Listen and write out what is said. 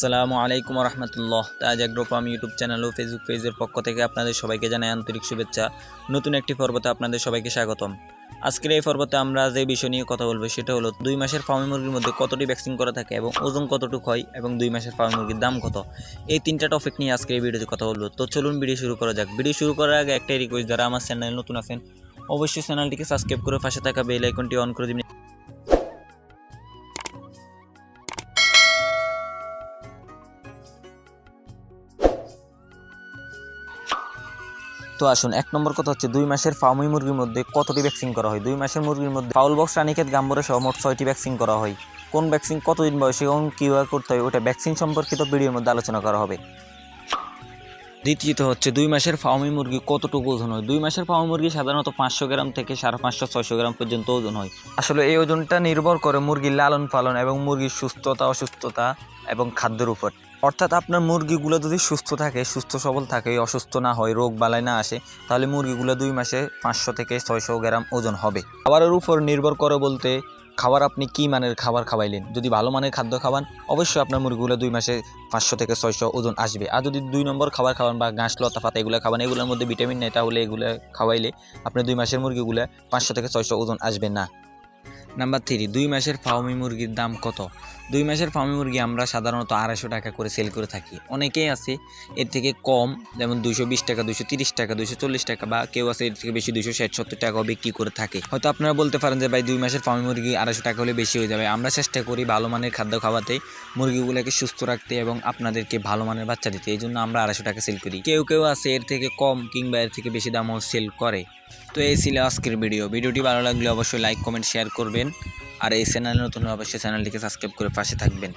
আসসালামু আলাইকুম রহমতুল্লাহ। তাজ agro farm YouTube channel ও Facebook পেজের পক্ষ থেকে আপনাদের সবাইকে জানাই আন্তরিক শুভেচ্ছা। নতুন একটি পর্বতে আপনাদের সবাইকে স্বাগতম। আজকের এই পর্বতে আমরা যে বিষয় নিয়ে কথা বলবো সেটা হলো 2 মাসের ফার্মি মুরগির মধ্যে কতটি ভ্যাকসিন করা থাকে এবং ওজন কতটুকু হয় এবং 2 মাসের ফার্মি মুরগির দাম কত। এই তিনটা টপিক নিয়ে আজকের এই ভিডিওতে কথা বলবো। তো চলুন ভিডিও শুরু করা যাক। ভিডিও শুরু করার আগে একটাই রিকোয়েস্ট, যারা আমার চ্যানেলে নতুন আছেন অবশ্যই চ্যানেলটিকে সাবস্ক্রাইব করে পাশে থাকা বেল আইকনটি অন করে দিবেন। তো আসুন, 1 নম্বর কথা হচ্ছে 2 মাসের ফার্মি মুরগির মধ্যে কতটি ভ্যাকসিন করা হয়। 2 মাসের মুরগির মধ্যে ফাউল বক্স, রানীক্ষেত, গাম্বুরা সহ মোট 6টি ভ্যাকসিন করা হয়। কোন ভ্যাকসিন কতদিন বয়সে এবং কীভাবে করতে হয় ওটা ভ্যাকসিন সম্পর্কিত ভিডিওর মধ্যে আলোচনা করা হবে। দ্বিতীয়ত হচ্ছে 2 মাসের ফার্মি মুরগি কতটুকু ওজন হয়। 2 মাসের ফার্মি মুরগি সাধারণত 500 গ্রাম থেকে 550-600 গ্রাম পর্যন্ত ওজন হয়। আসলে এই ওজনটা নির্ভর করে মুরগির লালন পালন এবং মুরগির সুস্থতা অসুস্থতা এবং খাদ্যের উপর। অর্থাৎ আপনার মুরগিগুলো যদি সুস্থ থাকে, সুস্থ সবল থাকে, অসুস্থ না হয়, রোগ বালাই না আসে, তাহলে মুরগিগুলো 2 মাসে 500 থেকে 600 গ্রাম ওজন হবে। খাবারের উপর নির্ভর করে বলতে, খাবার আপনি কী মানের খাবার খাওয়াইলেন। যদি ভালো মানের খাদ্য খাওয়ান অবশ্যই আপনার মুরগিগুলো 2 মাসে 500 থেকে 600 ওজন আসবে। আর যদি 2 নম্বর খাবার খাওয়ান বা ঘাস লতা পাতা এগুলো খাওয়ান, এগুলোর মধ্যে ভিটামিন নেই, তাহলে এগুলো খাওয়াইলে আপনার 2 মাসের মুরগিগুলো 500 থেকে 600 ওজন আসবে না। নাম্বার 3, 2 মাসের ফার্মি মুরগির দাম কত। 2 মাসের ফার্মি মুরগি আমরা সাধারণত 250 টাকা করে সেল করে থাকি। অনেকেই আছে এর থেকে কম, যেমন 220 টাকা, 230 টাকা, 240 টাকা, বা কেউ আছে এর থেকে বেশি 260-70 টাকাও বিক্রি করে থাকে। হয়তো আপনারা বলতে পারেন যে ভাই 2 মাসের ফার্মি মুরগি 250 টাকা হলে বেশি হয়ে যাবে। আমরা চেষ্টা করি ভালো মানের খাদ্য খাওয়াতে, মুরগিগুলোকে সুস্থ রাখতে এবং আপনাদেরকে ভালো মানের বাচ্চা দিতে। এই জন্য আমরা 250 টাকা সেল করি। কেউ আছে এর থেকে কম কিংবা এর থেকে বেশি দামও সেল করে। তো এই ছিল আজকের ভিডিওটি ভালো লাগলে অবশ্যই লাইক, কমেন্ট, শেয়ার করবেন। আর এই চ্যানেলে নতুন হলে অবশ্যই চ্যানেলটিকে সাবস্ক্রাইব করে পাশে থাকবেন।